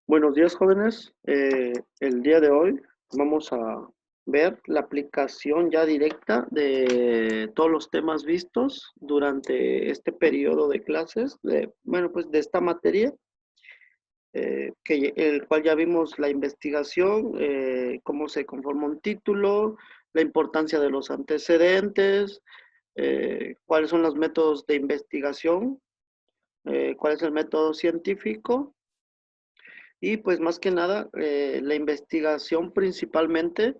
Buenos días, jóvenes. El día de hoy vamos a ver la aplicación ya directa de todos los temas vistos durante este periodo de clases, pues de esta materia, el cual ya vimos la investigación, cómo se conforma un título, la importancia de los antecedentes, cuáles son los métodos de investigación, cuál es el método científico. Y pues más que nada, la investigación principalmente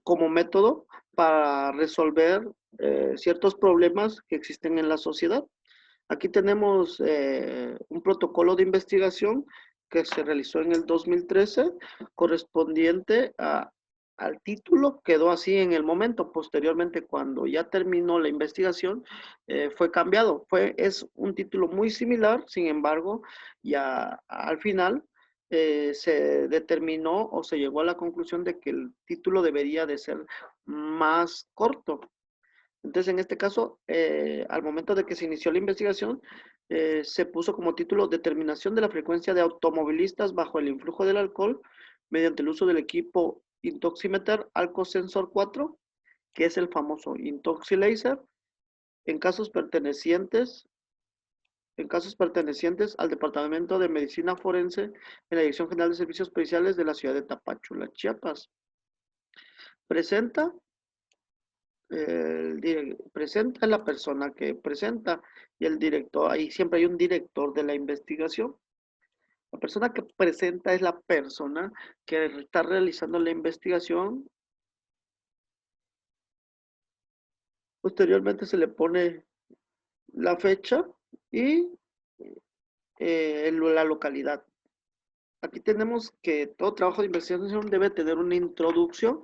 como método para resolver ciertos problemas que existen en la sociedad. Aquí tenemos un protocolo de investigación que se realizó en el 2013, correspondiente al título. Quedó así en el momento. Posteriormente, cuando ya terminó la investigación, fue cambiado. Es un título muy similar, sin embargo, ya al final se determinó o se llegó a la conclusión de que el título debería de ser más corto. Entonces, en este caso, al momento de que se inició la investigación, se puso como título Determinación de la frecuencia de automovilistas bajo el influjo del alcohol mediante el uso del equipo Intoximeter Alcosensor 4, que es el famoso Intoxilaser, en casos pertenecientes, en casos pertenecientes al Departamento de Medicina Forense en la Dirección General de Servicios Periciales de la ciudad de Tapachula, Chiapas. Presenta presenta la persona que presenta y el director, ahí siempre hay un director de la investigación. La persona que presenta es la persona que está realizando la investigación. Posteriormente se le pone la fecha y la localidad. Aquí tenemos que todo trabajo de investigación debe tener una introducción.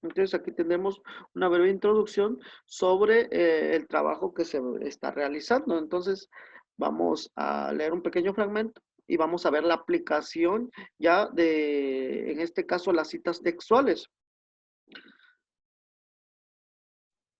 Entonces aquí tenemos una breve introducción sobre el trabajo que se está realizando. Entonces vamos a leer un pequeño fragmento y vamos a ver la aplicación ya de, en este caso, las citas textuales.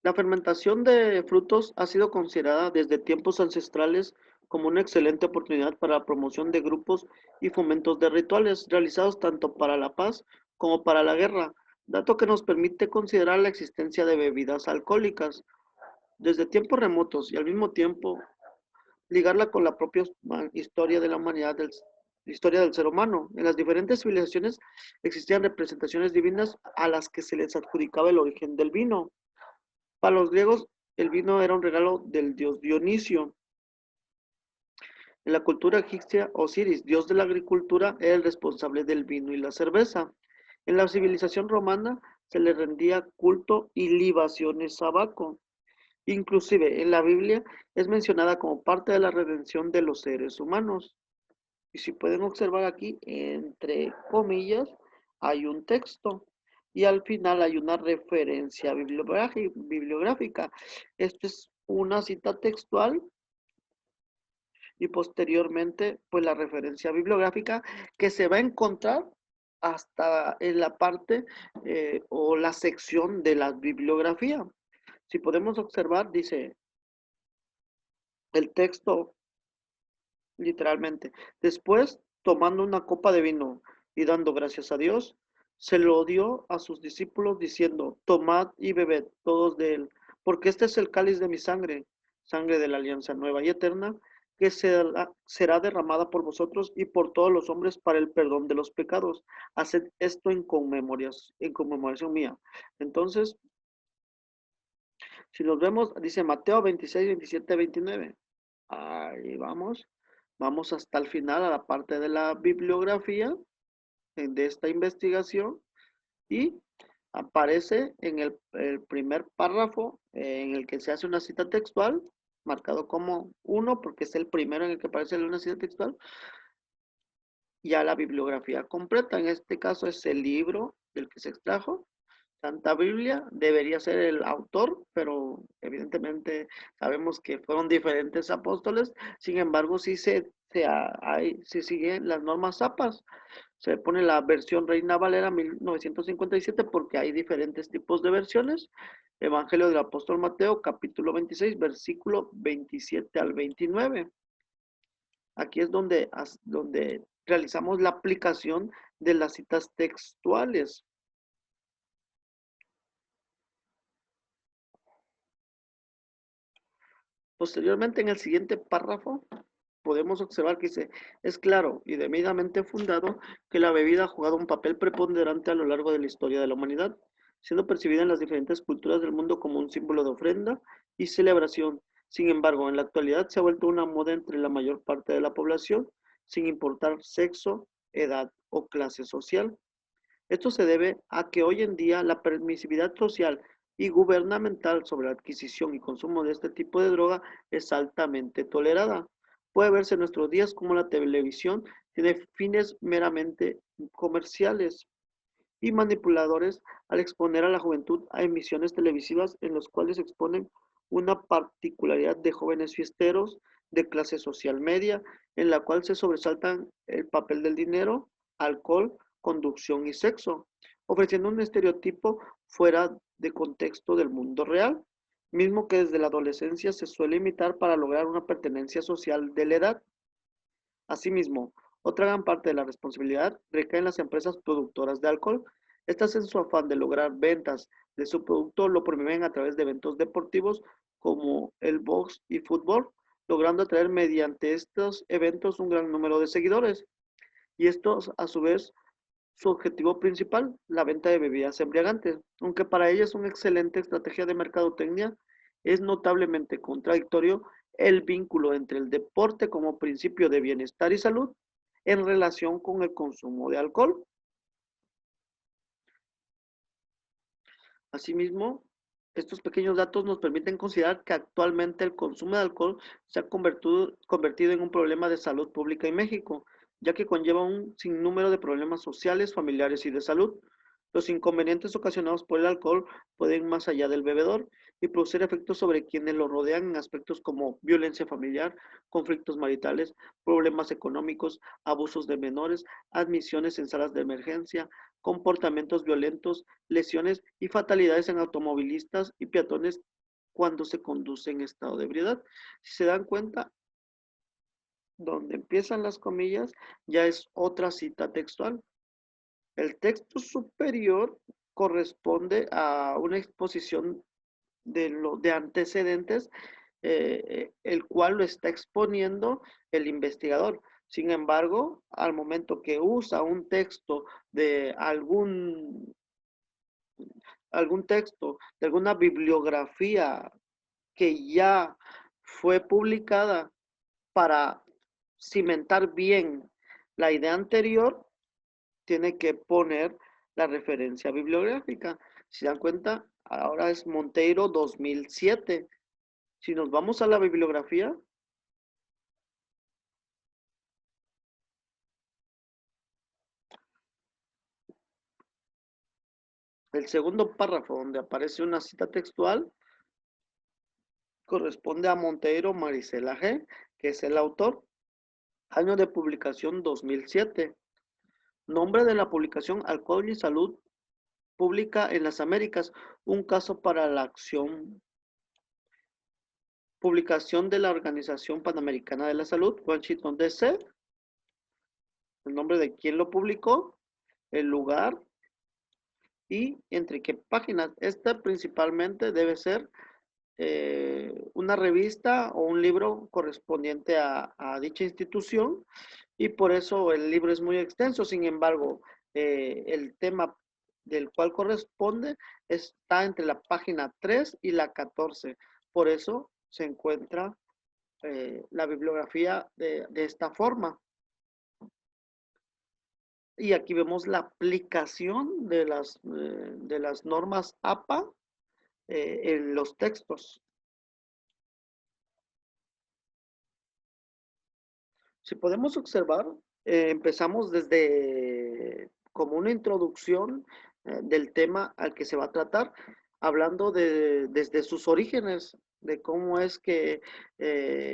La fermentación de frutos ha sido considerada desde tiempos ancestrales como una excelente oportunidad para la promoción de grupos y fomentos de rituales realizados tanto para la paz como para la guerra, dato que nos permite considerar la existencia de bebidas alcohólicas desde tiempos remotos y al mismo tiempo ligarla con la propia historia de la humanidad, historia del ser humano. En las diferentes civilizaciones existían representaciones divinas a las que se les adjudicaba el origen del vino. Para los griegos, el vino era un regalo del dios Dionisio. En la cultura egipcia, Osiris, dios de la agricultura, era el responsable del vino y la cerveza. En la civilización romana se le rendía culto y libaciones a Baco. Inclusive en la Biblia es mencionada como parte de la redención de los seres humanos. Y si pueden observar aquí, entre comillas, hay un texto y al final hay una referencia bibliográfica. Esto es una cita textual y posteriormente, pues la referencia bibliográfica que se va a encontrar hasta en la parte o la sección de la bibliografía. Si podemos observar, dice el texto literalmente. Después, tomando una copa de vino y dando gracias a Dios, se lo dio a sus discípulos diciendo, tomad y bebed todos de él, porque este es el cáliz de mi sangre, sangre de la alianza nueva y eterna, que será derramada por vosotros y por todos los hombres para el perdón de los pecados. Haced esto en conmemoración mía. Entonces, si nos vemos, dice Mateo 26, 27, 29. Ahí vamos. Vamos hasta el final a la parte de la bibliografía de esta investigación y aparece en el primer párrafo en el que se hace una cita textual, marcado como 1 porque es el primero en el que aparece una cita textual, ya la bibliografía completa. En este caso es el libro del que se extrajo. Santa Biblia debería ser el autor, pero evidentemente sabemos que fueron diferentes apóstoles. Sin embargo, sí siguen las normas APAS. Se pone la versión Reina Valera 1957 porque hay diferentes tipos de versiones. Evangelio del apóstol Mateo, capítulo 26, versículo 27 al 29. Aquí es donde realizamos la aplicación de las citas textuales. Posteriormente, en el siguiente párrafo, podemos observar que dice, es claro y debidamente fundado que la bebida ha jugado un papel preponderante a lo largo de la historia de la humanidad, siendo percibida en las diferentes culturas del mundo como un símbolo de ofrenda y celebración. Sin embargo, en la actualidad se ha vuelto una moda entre la mayor parte de la población, sin importar sexo, edad o clase social. Esto se debe a que hoy en día la permisividad social y gubernamental sobre la adquisición y consumo de este tipo de droga es altamente tolerada. Puede verse en nuestros días como la televisión tiene fines meramente comerciales y manipuladores al exponer a la juventud a emisiones televisivas en los cuales exponen una particularidad de jóvenes fiesteros de clase social media, en la cual se sobresaltan el papel del dinero, alcohol, conducción y sexo, ofreciendo un estereotipo fuera de contexto del mundo real, mismo que desde la adolescencia se suele imitar para lograr una pertenencia social de la edad. Asimismo, otra gran parte de la responsabilidad recae en las empresas productoras de alcohol. Estas, en su afán de lograr ventas de su producto, lo promueven a través de eventos deportivos como el box y fútbol, logrando atraer mediante estos eventos un gran número de seguidores. Y estos, a su vez, su objetivo principal, la venta de bebidas embriagantes. Aunque para ella es una excelente estrategia de mercadotecnia, es notablemente contradictorio el vínculo entre el deporte como principio de bienestar y salud en relación con el consumo de alcohol. Asimismo, estos pequeños datos nos permiten considerar que actualmente el consumo de alcohol se ha convertido en un problema de salud pública en México, ya que conlleva un sinnúmero de problemas sociales, familiares y de salud. Los inconvenientes ocasionados por el alcohol pueden ir más allá del bebedor y producir efectos sobre quienes lo rodean en aspectos como violencia familiar, conflictos maritales, problemas económicos, abusos de menores, admisiones en salas de emergencia, comportamientos violentos, lesiones y fatalidades en automovilistas y peatones cuando se conduce en estado de ebriedad. Si se dan cuenta, donde empiezan las comillas ya es otra cita textual. El texto superior corresponde a una exposición de antecedentes, el cual lo está exponiendo el investigador. Sin embargo, al momento que usa un texto de algún texto, de alguna bibliografía que ya fue publicada para cimentar bien la idea anterior, tiene que poner la referencia bibliográfica. Si dan cuenta, ahora es Monteiro 2007. Si nos vamos a la bibliografía, el segundo párrafo donde aparece una cita textual corresponde a Monteiro Marisela G., que es el autor. Año de publicación 2007. Nombre de la publicación: Alcohol y Salud Pública en las Américas, un caso para la acción. Publicación de la Organización Panamericana de la Salud, Washington, D.C. El nombre de quien lo publicó, el lugar y entre qué páginas. Esta principalmente debe ser una revista o un libro correspondiente a dicha institución, y por eso el libro es muy extenso. Sin embargo, el tema del cual corresponde está entre la página 3 y la 14. Por eso se encuentra la bibliografía de esta forma. Y aquí vemos la aplicación de las normas APA en los textos. Si podemos observar, empezamos desde como una introducción del tema al que se va a tratar, hablando desde sus orígenes, de cómo es que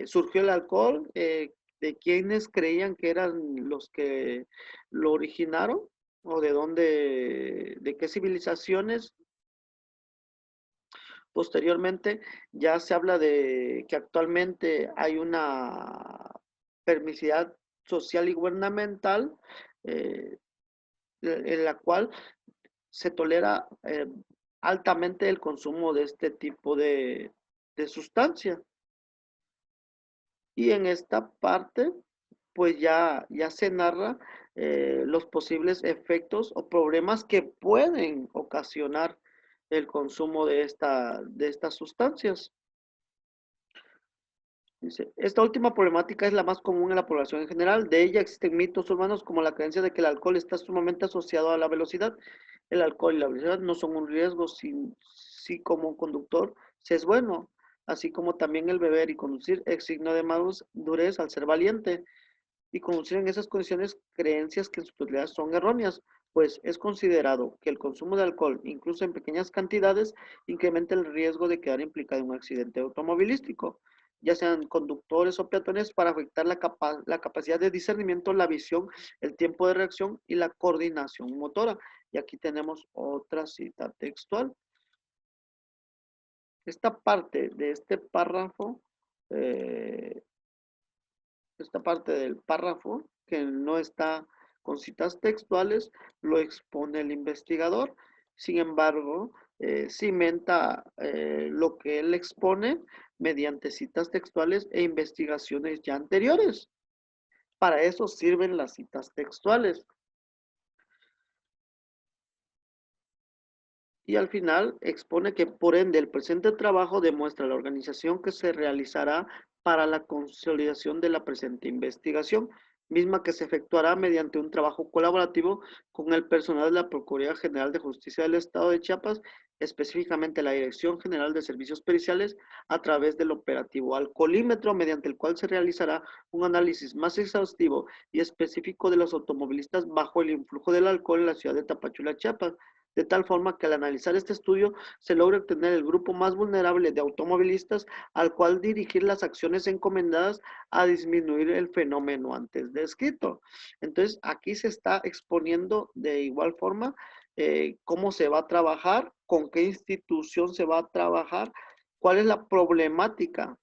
surgió el alcohol, de quiénes creían que eran los que lo originaron, o de dónde, de qué civilizaciones. Posteriormente, ya se habla de que actualmente hay una permisividad social y gubernamental, en la cual se tolera altamente el consumo de este tipo de sustancia. Y en esta parte, pues ya se narra los posibles efectos o problemas que pueden ocasionar el consumo de estas sustancias. Dice, esta última problemática es la más común en la población en general. De ella existen mitos urbanos como la creencia de que el alcohol está sumamente asociado a la velocidad. El alcohol y la velocidad no son un riesgo si como un conductor se es bueno, así como también el beber y conducir es signo de madurez al ser valiente y conducir en esas condiciones creencias que en su totalidad son erróneas, pues es considerado que el consumo de alcohol, incluso en pequeñas cantidades, incrementa el riesgo de quedar implicado en un accidente automovilístico, ya sean conductores o peatones, para afectar la capacidad de discernimiento, la visión, el tiempo de reacción y la coordinación motora. Y aquí tenemos otra cita textual. Esta parte de este párrafo eh, esta parte del párrafo que no está con citas textuales, lo expone el investigador. Sin embargo, cimenta lo que él expone mediante citas textuales e investigaciones ya anteriores. Para eso sirven las citas textuales. Y al final expone que por ende el presente trabajo demuestra la organización que se realizará para la consolidación de la presente investigación, misma que se efectuará mediante un trabajo colaborativo con el personal de la Procuraduría General de Justicia del Estado de Chiapas, específicamente la Dirección General de Servicios Periciales, a través del operativo alcoholímetro, mediante el cual se realizará un análisis más exhaustivo y específico de los automovilistas bajo el influjo del alcohol en la ciudad de Tapachula, Chiapas, de tal forma que al analizar este estudio se logra obtener el grupo más vulnerable de automovilistas al cual dirigir las acciones encomendadas a disminuir el fenómeno antes descrito. Entonces, aquí se está exponiendo de igual forma cómo se va a trabajar, con qué institución se va a trabajar, cuál es la problemática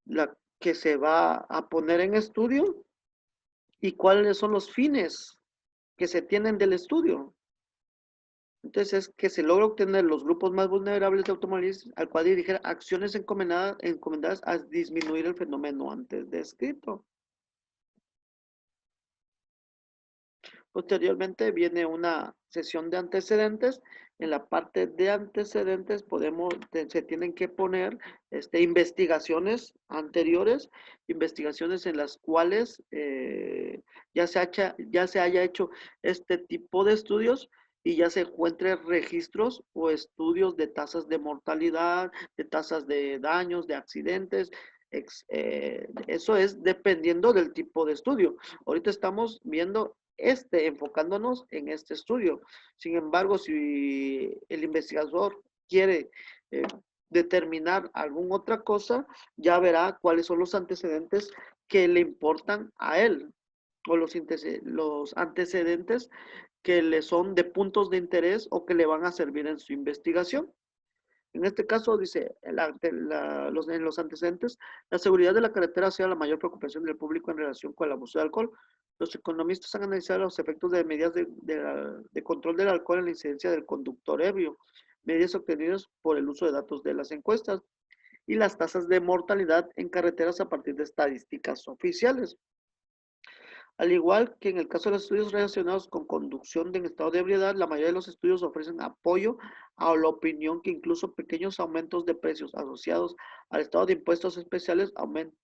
la que se va a poner en estudio y cuáles son los fines que se tienen del estudio. Entonces, es que se logra obtener los grupos más vulnerables de automóviles al cual dirigir acciones encomendadas a disminuir el fenómeno antes descrito. Posteriormente viene una sesión de antecedentes. En la parte de antecedentes se tienen que poner investigaciones anteriores, investigaciones en las cuales ya se haya hecho este tipo de estudios y ya se encuentre registros o estudios de tasas de mortalidad, de tasas de daños, de accidentes. Eso es dependiendo del tipo de estudio. Ahorita estamos viendo enfocándonos en este estudio. Sin embargo, si el investigador quiere eh, determinar alguna otra cosa, ya verá cuáles son los antecedentes que le importan a él o los antecedentes que le son de puntos de interés o que le van a servir en su investigación. En este caso, dice, en los antecedentes, la seguridad de la carretera ha sido la mayor preocupación del público en relación con el abuso de alcohol. Los economistas han analizado los efectos de medidas de control del alcohol en la incidencia del conductor ebrio, medidas obtenidas por el uso de datos de las encuestas y las tasas de mortalidad en carreteras a partir de estadísticas oficiales. Al igual que en el caso de los estudios relacionados con conducción en estado de ebriedad, la mayoría de los estudios ofrecen apoyo a la opinión que incluso pequeños aumentos de precios asociados al estado de impuestos especiales aumenta,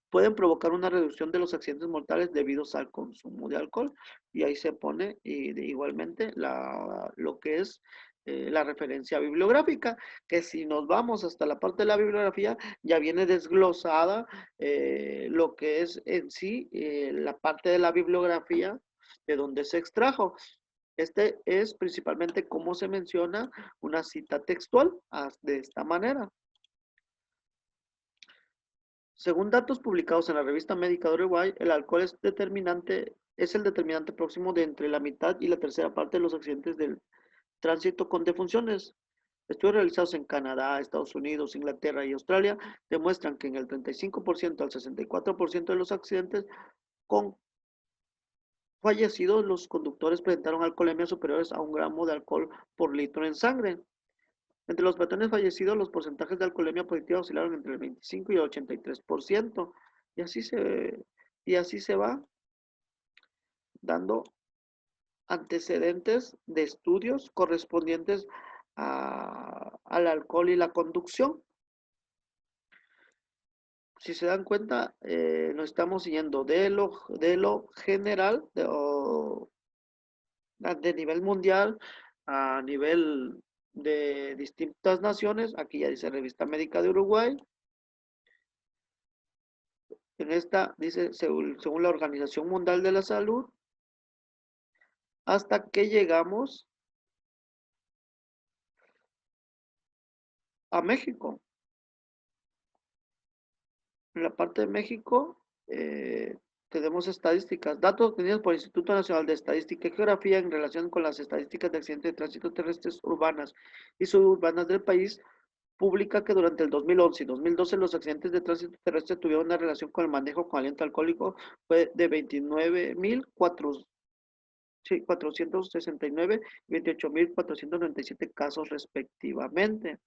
pueden provocar una reducción de los accidentes mortales debidos al consumo de alcohol. Y ahí se pone igualmente lo que es la referencia bibliográfica, que si nos vamos hasta la parte de la bibliografía, ya viene desglosada lo que es en sí la parte de la bibliografía de donde se extrajo. Este es principalmente cómo se menciona una cita textual de esta manera. Según datos publicados en la revista médica de Uruguay, el alcohol es el determinante próximo de entre la mitad y la tercera parte de los accidentes del tránsito con defunciones. Estudios realizados en Canadá, Estados Unidos, Inglaterra y Australia demuestran que en el 35% al 64% de los accidentes con fallecidos, los conductores presentaron alcoholemia superiores a 1 gramo de alcohol por litro en sangre. Entre los peatones fallecidos, los porcentajes de alcoholemia positiva oscilaron entre el 25 y el 83%. Y así se, y así se va dando antecedentes de estudios correspondientes al alcohol y la conducción. Si se dan cuenta, nos estamos yendo de lo general, de nivel mundial, a nivel de distintas naciones. Aquí ya dice Revista Médica de Uruguay. En esta dice, según la Organización Mundial de la Salud, hasta que llegamos a México. En la parte de México tenemos estadísticas, datos obtenidos por el Instituto Nacional de Estadística y Geografía en relación con las estadísticas de accidentes de tránsito terrestres urbanas y suburbanas del país. Publica que durante el 2011 y 2012 los accidentes de tránsito terrestre tuvieron una relación con el manejo con aliento alcohólico fue de 29.469 y 28.497 casos respectivamente.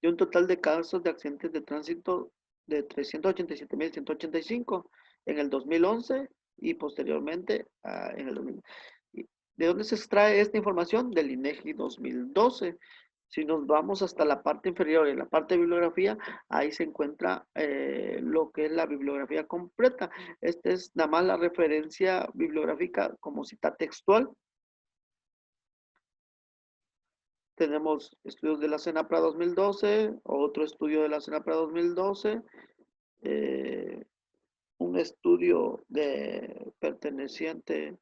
De un total de casos de accidentes de tránsito de 387.185 en el 2011 y posteriormente en el 2000. ¿De dónde se extrae esta información? Del INEGI 2012. Si nos vamos hasta la parte inferior, en la parte de bibliografía, ahí se encuentra lo que es la bibliografía completa. Esta es nada más la referencia bibliográfica como cita textual. Tenemos estudios de la CENAPRA 2012, otro estudio de la CENAPRA 2012, eh, un estudio de perteneciente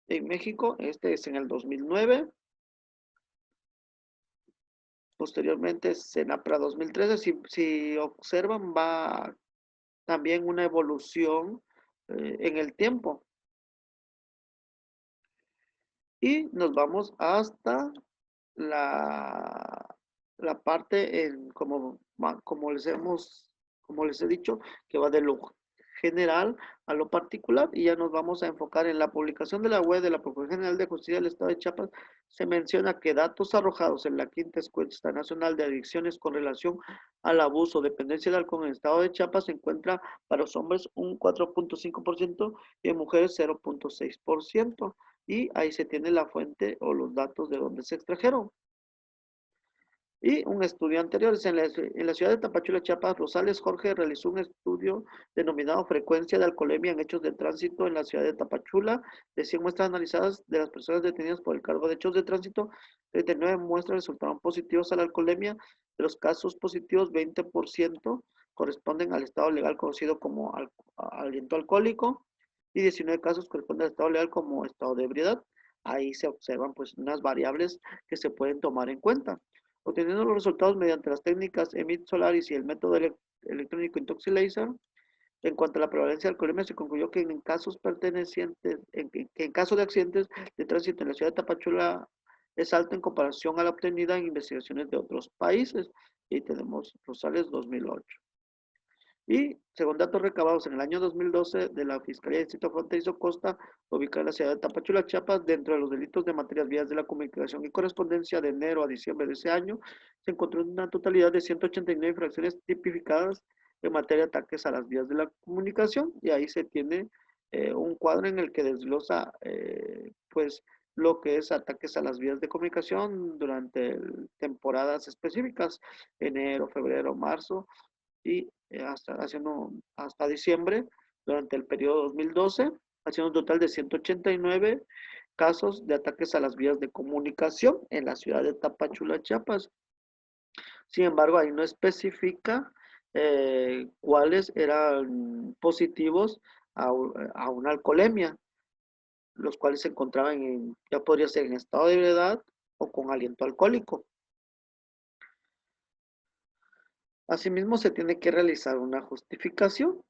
en México, este es en el 2009. Posteriormente, CENAPRA 2013, si observan, va también una evolución en el tiempo. Y nos vamos hasta la, la parte como les he dicho, que va de lo general a lo particular, y ya nos vamos a enfocar en la publicación de la web de la Procuraduría General de Justicia del Estado de Chiapas. Se menciona que datos arrojados en la quinta encuesta nacional de adicciones con relación al abuso o dependencia del alcohol en el Estado de Chiapas se encuentra para los hombres un 4.5% y en mujeres 0.6%. Y ahí se tiene la fuente o los datos de donde se extrajeron. Y un estudio anterior, en la ciudad de Tapachula, Chiapas, Rosales Jorge realizó un estudio denominado Frecuencia de alcoholemia en hechos de tránsito en la ciudad de Tapachula. De 100 muestras analizadas de las personas detenidas por el cargo de hechos de tránsito, 39 muestras resultaron positivas a la alcoholemia. De los casos positivos, 20% corresponden al estado legal conocido como aliento alcohólico y 19 casos corresponden al estado legal como estado de ebriedad. Ahí se observan pues unas variables que se pueden tomar en cuenta. Obteniendo los resultados mediante las técnicas EMIT Solaris y el método electrónico Intoxilaser, en cuanto a la prevalencia de alcoholemia, se concluyó que en casos pertenecientes, que en caso de accidentes de tránsito en la ciudad de Tapachula es alto en comparación a la obtenida en investigaciones de otros países. Y tenemos Rosales 2008. Y según datos recabados en el año 2012 de la Fiscalía del Distrito Fronterizo Costa, ubicada en la ciudad de Tapachula, Chiapas, dentro de los delitos de materias vías de la comunicación y correspondencia de enero a diciembre de ese año, se encontró una totalidad de 189 infracciones tipificadas en materia de ataques a las vías de la comunicación, y ahí se tiene un cuadro en el que desglosa pues lo que es ataques a las vías de comunicación durante temporadas específicas, enero, febrero, marzo, y hasta diciembre, durante el periodo 2012, haciendo un total de 189 casos de ataques a las vías de comunicación en la ciudad de Tapachula, Chiapas. Sin embargo, ahí no especifica cuáles eran positivos a una alcoholemia, los cuales se encontraban ya podría ser en estado de ebriedad o con aliento alcohólico. Asimismo, se tiene que realizar una justificación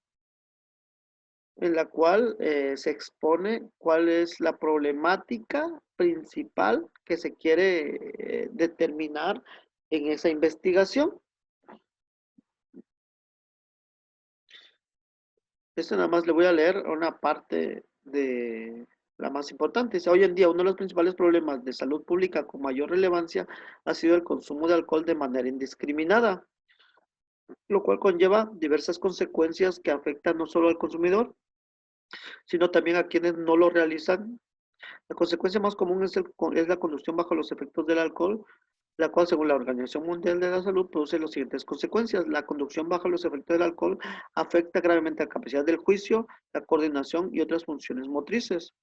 en la cual se expone cuál es la problemática principal que se quiere determinar en esa investigación. Esto nada más le voy a leer una parte de la más importante. Dice, hoy en día uno de los principales problemas de salud pública con mayor relevancia ha sido el consumo de alcohol de manera indiscriminada, lo cual conlleva diversas consecuencias que afectan no solo al consumidor, sino también a quienes no lo realizan. La consecuencia más común es la conducción bajo los efectos del alcohol, la cual, según la Organización Mundial de la Salud, produce las siguientes consecuencias. La conducción bajo los efectos del alcohol afecta gravemente la capacidad del juicio, la coordinación y otras funciones motrices.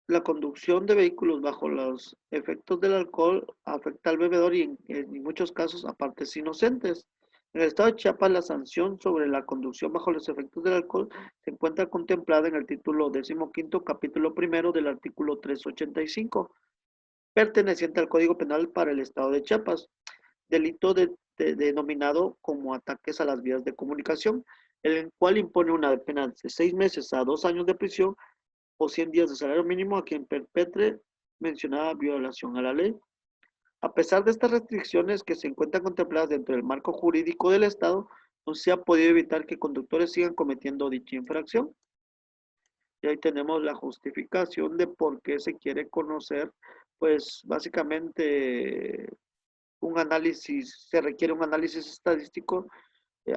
La conducción de vehículos bajo los efectos del alcohol afecta al bebedor y en muchos casos a partes inocentes. En el estado de Chiapas, la sanción sobre la conducción bajo los efectos del alcohol se encuentra contemplada en el título 15, capítulo primero del artículo 385, perteneciente al Código Penal para el estado de Chiapas, delito denominado como ataques a las vías de comunicación, el cual impone una pena de 6 meses a 2 años de prisión o 100 días de salario mínimo a quien perpetre mencionada violación a la ley. A pesar de estas restricciones que se encuentran contempladas dentro del marco jurídico del Estado, no se ha podido evitar que conductores sigan cometiendo dicha infracción. Y ahí tenemos la justificación de por qué se quiere conocer, pues básicamente se requiere un análisis estadístico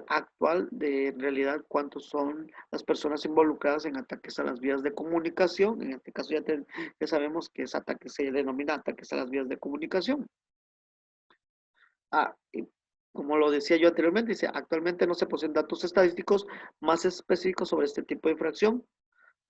actual de en realidad cuántos son las personas involucradas en ataques a las vías de comunicación. En este caso ya sabemos que se denomina ataques a las vías de comunicación. Y como lo decía yo anteriormente, dice, actualmente no se poseen datos estadísticos más específicos sobre este tipo de infracción.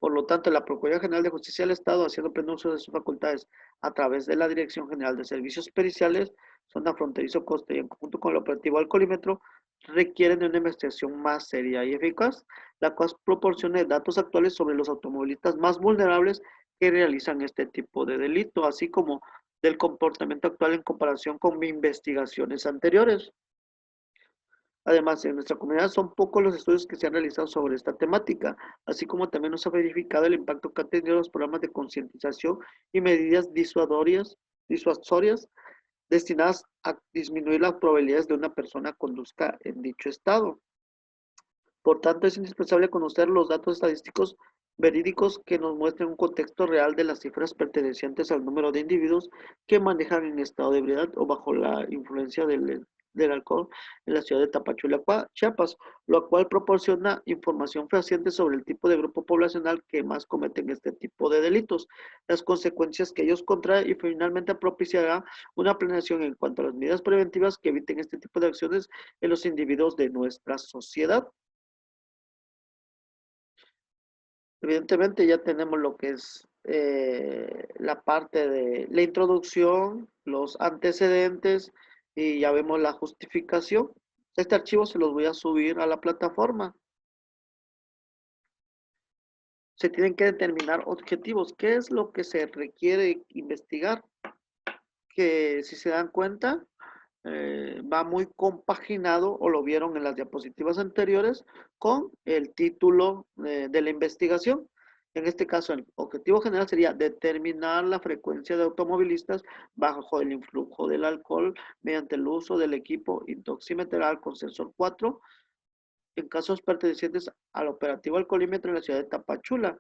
Por lo tanto, la Procuraduría General de Justicia del Estado, haciendo pleno uso de sus facultades a través de la Dirección General de Servicios Periciales, Zona Fronterizo Costa y en conjunto con el operativo Alcoholímetro, requieren de una investigación más seria y eficaz, la cual proporcione datos actuales sobre los automovilistas más vulnerables que realizan este tipo de delito, así como del comportamiento actual en comparación con investigaciones anteriores. Además, en nuestra comunidad son pocos los estudios que se han realizado sobre esta temática, así como también nos ha verificado el impacto que han tenido los programas de concientización y medidas disuasorias destinadas a disminuir las probabilidades de una persona conduzca en dicho estado. Por tanto, es indispensable conocer los datos estadísticos verídicos que nos muestren un contexto real de las cifras pertenecientes al número de individuos que manejan en estado de ebriedad o bajo la influencia del alcohol en la ciudad de Tapachula, Chiapas, lo cual proporciona información fehaciente sobre el tipo de grupo poblacional que más cometen este tipo de delitos, las consecuencias que ellos contraen y finalmente propiciará una planeación en cuanto a las medidas preventivas que eviten este tipo de acciones en los individuos de nuestra sociedad. Evidentemente ya tenemos lo que es la parte de la introducción, los antecedentes y ya vemos la justificación. Este archivo se los voy a subir a la plataforma. Se tienen que determinar objetivos. ¿Qué es lo que se requiere investigar? Que si se dan cuenta, va muy compaginado, o lo vieron en las diapositivas anteriores, con el título de la investigación. En este caso, el objetivo general sería determinar la frecuencia de automovilistas bajo el influjo del alcohol mediante el uso del equipo intoximetral con sensor 4 en casos pertenecientes al operativo alcoholímetro en la ciudad de Tapachula,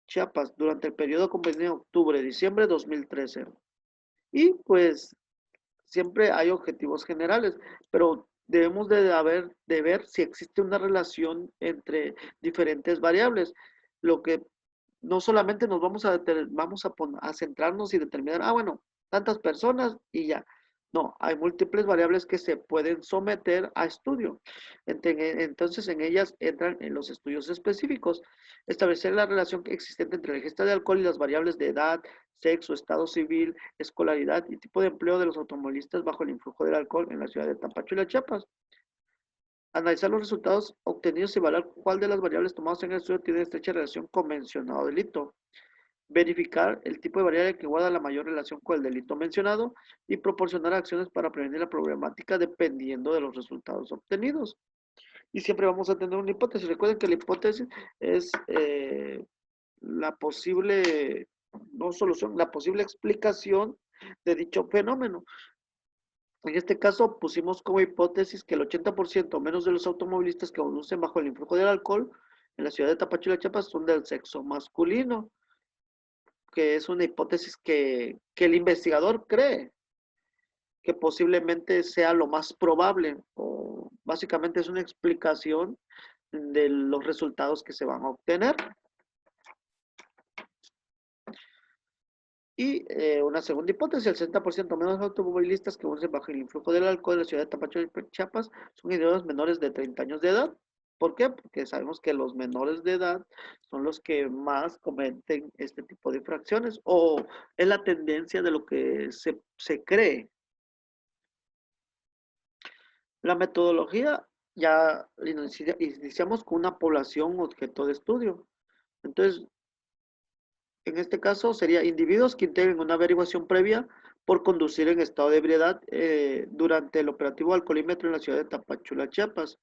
Chiapas, durante el periodo comprendido octubre-diciembre de 2013. Y pues siempre hay objetivos generales, pero debemos de ver si existe una relación entre diferentes variables, lo que no solamente nos vamos a centrarnos y determinar, bueno, tantas personas y ya. No, hay múltiples variables que se pueden someter a estudio. Entonces, en ellas entran en los estudios específicos. Establecer la relación existente entre la ingesta de alcohol y las variables de edad, sexo, estado civil, escolaridad y tipo de empleo de los automovilistas bajo el influjo del alcohol en la ciudad de Tapachula, Chiapas. Analizar los resultados obtenidos y evaluar cuál de las variables tomadas en el estudio tiene estrecha relación con mencionado delito. Verificar el tipo de variable que guarda la mayor relación con el delito mencionado y proporcionar acciones para prevenir la problemática dependiendo de los resultados obtenidos. y siempre vamos a tener una hipótesis. Recuerden que la hipótesis es la posible, no solución, la posible explicación de dicho fenómeno. En este caso pusimos como hipótesis que el 80% o menos de los automovilistas que conducen bajo el influjo del alcohol en la ciudad de Tapachula, Chiapas, son del sexo masculino, que es una hipótesis que el investigador cree que posiblemente sea lo más probable, o básicamente es una explicación de los resultados que se van a obtener. Y una segunda hipótesis, el 60% menos automovilistas que usen bajo el influjo del alcohol en la ciudad de Tapachula, Chiapas, son individuos menores de 30 años de edad. ¿Por qué? Porque sabemos que los menores de edad son los que más cometen este tipo de infracciones, o es la tendencia de lo que se cree. La metodología ya iniciamos con una población objeto de estudio. Entonces, en este caso sería individuos que integren una averiguación previa por conducir en estado de ebriedad durante el operativo alcoholímetro en la ciudad de Tapachula, Chiapas.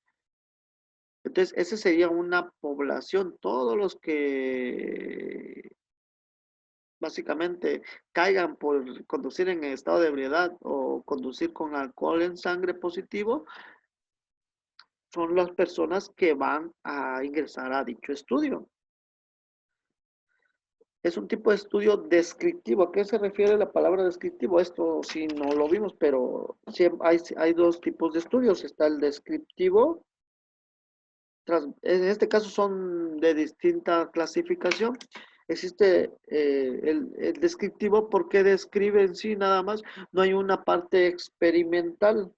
Entonces, esa sería una población, todos los que básicamente caigan por conducir en estado de ebriedad o conducir con alcohol en sangre positivo, son las personas que van a ingresar a dicho estudio. Es un tipo de estudio descriptivo. ¿A qué se refiere la palabra descriptivo? Esto sí no lo vimos, pero sí hay dos tipos de estudios. Está el descriptivo, en este caso son de distinta clasificación. Existe el descriptivo porque describe en sí nada más, no hay una parte experimental.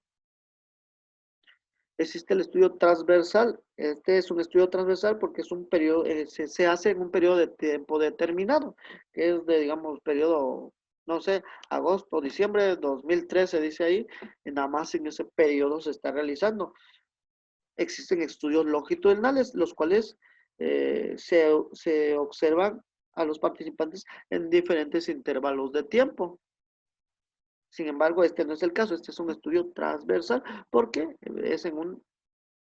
Existe el estudio transversal. Este es un estudio transversal porque es un periodo, se hace en un periodo de tiempo determinado, que es de, digamos, periodo, no sé, agosto, diciembre de 2013, dice ahí, y nada más en ese periodo se está realizando. Existen estudios longitudinales, los cuales se observan a los participantes en diferentes intervalos de tiempo. Sin embargo, este no es el caso, este es un estudio transversal porque es en un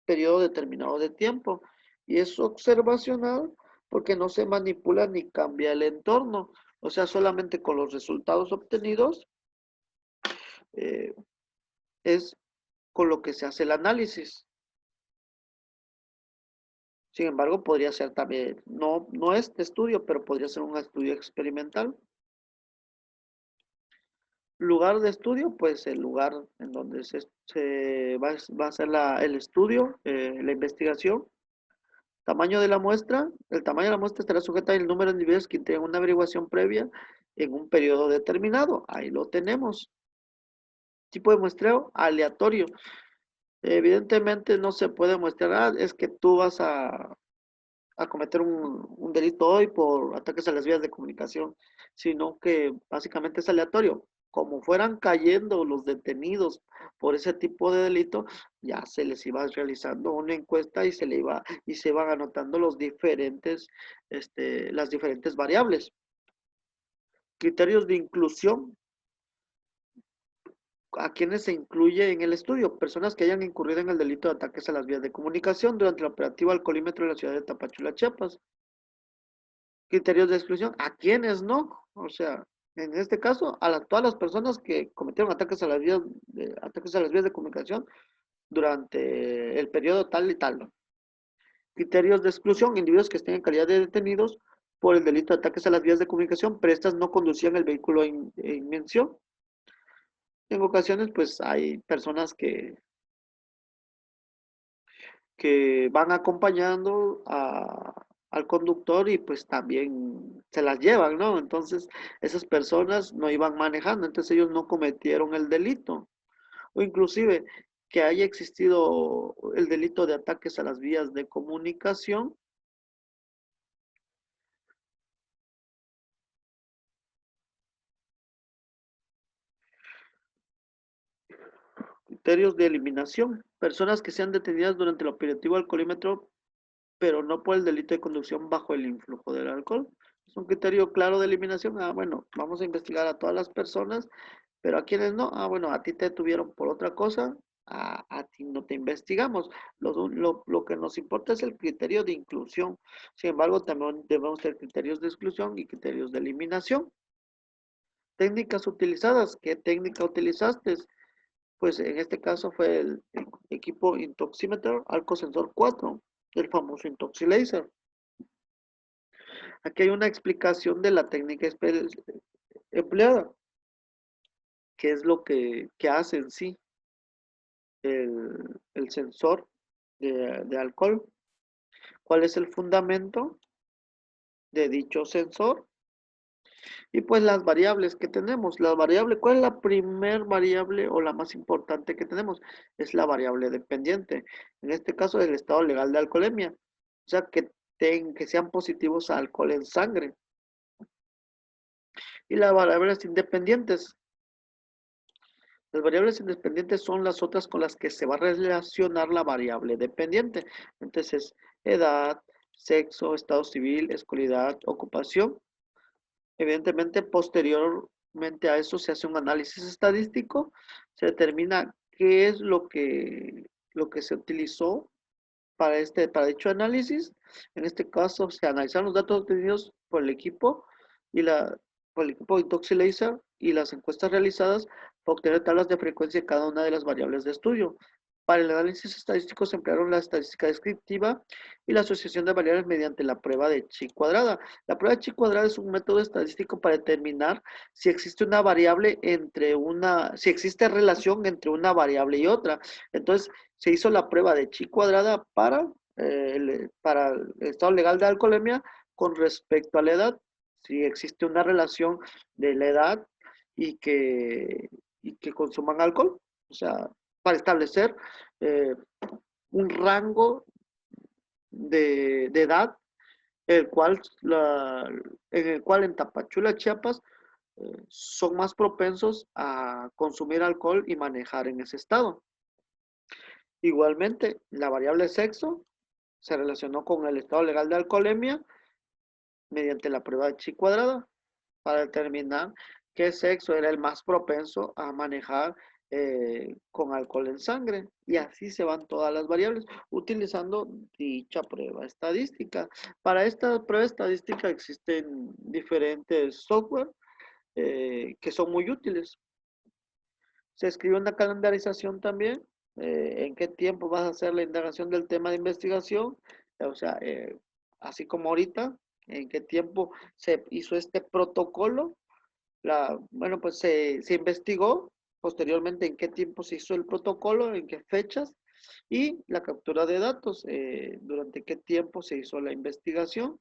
periodo determinado de tiempo y es observacional porque no se manipula ni cambia el entorno, o sea, solamente con los resultados obtenidos eh, es con lo que se hace el análisis. Sin embargo, podría ser también, no este estudio, pero podría ser un estudio experimental. Lugar de estudio, pues el lugar en donde se va a hacer el estudio, la investigación. Tamaño de la muestra. El tamaño de la muestra estará sujeta al número de individuos que integran una averiguación previa en un periodo determinado. Ahí lo tenemos. Tipo de muestreo aleatorio. Evidentemente no se puede muestrar, es que tú vas a cometer un delito hoy por ataques a las vías de comunicación, sino que básicamente es aleatorio. Como fueran cayendo los detenidos por ese tipo de delito, ya se les iba realizando una encuesta y se van anotando las diferentes variables. Criterios de inclusión. ¿A quienes se incluye en el estudio? Personas que hayan incurrido en el delito de ataques a las vías de comunicación durante el operativo alcoholímetro en la ciudad de Tapachula, Chiapas. Criterios de exclusión, ¿a quiénes no? O sea, en este caso, todas las personas que cometieron ataques a las vías de comunicación durante el periodo tal y tal. Criterios de exclusión, individuos que estén en calidad de detenidos por el delito de ataques a las vías de comunicación, pero estas no conducían el vehículo en mención. En ocasiones, pues hay personas que van acompañando al conductor y pues también se las llevan, ¿no? Entonces, esas personas no iban manejando, entonces ellos no cometieron el delito. O inclusive que haya existido el delito de ataques a las vías de comunicación. Criterios de eliminación. Personas que sean detenidas durante el operativo alcoholímetro, pero no por el delito de conducción bajo el influjo del alcohol. Es un criterio claro de eliminación. Bueno, vamos a investigar a todas las personas, pero a quienes no. Bueno, a ti te detuvieron por otra cosa, a ti no te investigamos. Lo que nos importa es el criterio de inclusión. Sin embargo, también debemos tener criterios de exclusión y criterios de eliminación. Técnicas utilizadas. ¿Qué técnica utilizaste? Pues en este caso fue el equipo Intoximeter Alcosensor 4, el famoso Intoxilaser. Aquí hay una explicación de la técnica empleada, qué es lo que hace en sí el sensor de alcohol, cuál es el fundamento de dicho sensor y pues las variables que tenemos. La variable, ¿cuál es la primer variable o la más importante que tenemos? Es la variable dependiente. En este caso, el estado legal de alcoholemia. O sea, que sean positivos a alcohol en sangre. Y las variables independientes. Las variables independientes son las otras con las que se va a relacionar la variable dependiente. Entonces, edad, sexo, estado civil, escolaridad, ocupación. Evidentemente, posteriormente a eso se hace un análisis estadístico, se determina qué es lo que se utilizó para dicho análisis. En este caso, se analizaron los datos obtenidos por el equipo y por el equipo Intoxilaser y las encuestas realizadas para obtener tablas de frecuencia de cada una de las variables de estudio. Para el análisis estadístico se emplearon la estadística descriptiva y la asociación de variables mediante la prueba de chi cuadrada. La prueba de chi cuadrada es un método estadístico para determinar si existe una variable si existe relación entre una variable y otra. Entonces, se hizo la prueba de chi cuadrada para el estado legal de alcoholemia con respecto a la edad. Si existe una relación de la edad y que consuman alcohol. O sea, para establecer eh, un rango de edad el cual en el cual en Tapachula, Chiapas, son más propensos a consumir alcohol y manejar en ese estado. Igualmente, la variable sexo se relacionó con el estado legal de alcoholemia mediante la prueba de chi cuadrada para determinar qué sexo era el más propenso a manejar con alcohol en sangre. Y así se van todas las variables utilizando dicha prueba estadística. Para esta prueba estadística existen diferentes software que son muy útiles. Se escribe una calendarización también, en qué tiempo vas a hacer la indagación del tema de investigación, o sea, así como ahorita, en qué tiempo se hizo este protocolo. Bueno, pues se investigó posteriormente en qué tiempo se hizo el protocolo, en qué fechas, y la captura de datos, durante qué tiempo se hizo la investigación,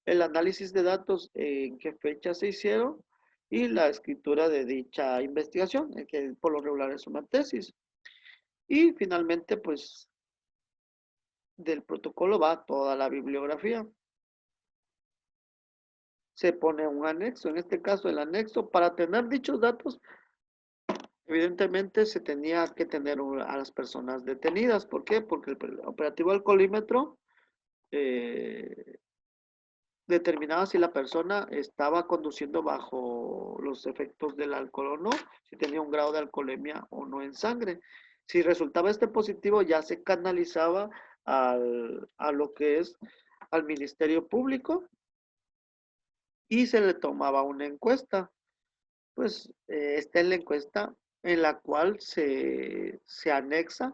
el análisis de datos, en qué fechas se hicieron, y la escritura de dicha investigación, que por lo regular es una tesis. Y finalmente, pues, del protocolo va toda la bibliografía. Se pone un anexo, en este caso el anexo, para tener dichos datos, evidentemente se tenía que tener a las personas detenidas. ¿Por qué? Porque el operativo alcoholímetro eh, determinaba si la persona estaba conduciendo bajo los efectos del alcohol o no, si tenía un grado de alcoholemia o no en sangre. Si resultaba este positivo, ya se canalizaba a lo que es al Ministerio Público y se le tomaba una encuesta. Pues está en la encuesta en la cual se anexa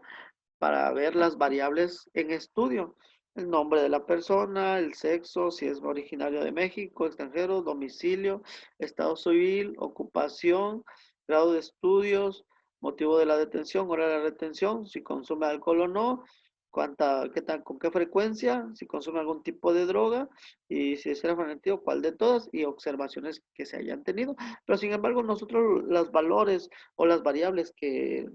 para ver las variables en estudio. El nombre de la persona, el sexo, si es originario de México, extranjero, domicilio, estado civil, ocupación, grado de estudios, motivo de la detención, hora de la detención, si consume alcohol o no, con qué frecuencia, si consume algún tipo de droga y si es relativo, cuál de todas y observaciones que se hayan tenido. Pero sin embargo, nosotros los valores o las variables que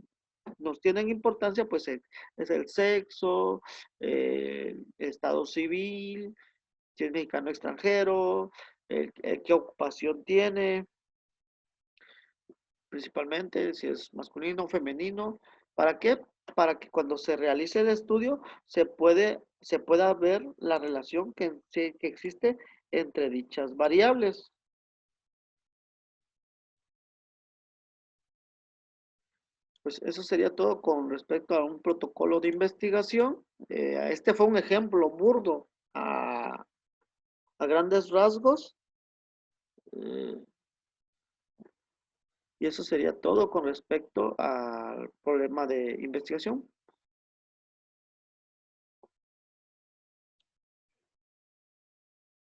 nos tienen importancia, pues es el sexo, estado civil, si es mexicano extranjero, qué ocupación tiene, principalmente si es masculino o femenino. ¿Para qué? Para que cuando se realice el estudio se pueda ver la relación que existe entre dichas variables. Pues eso sería todo con respecto a un protocolo de investigación. Este fue un ejemplo burdo a grandes rasgos. eh, y eso sería todo con respecto al problema de investigación.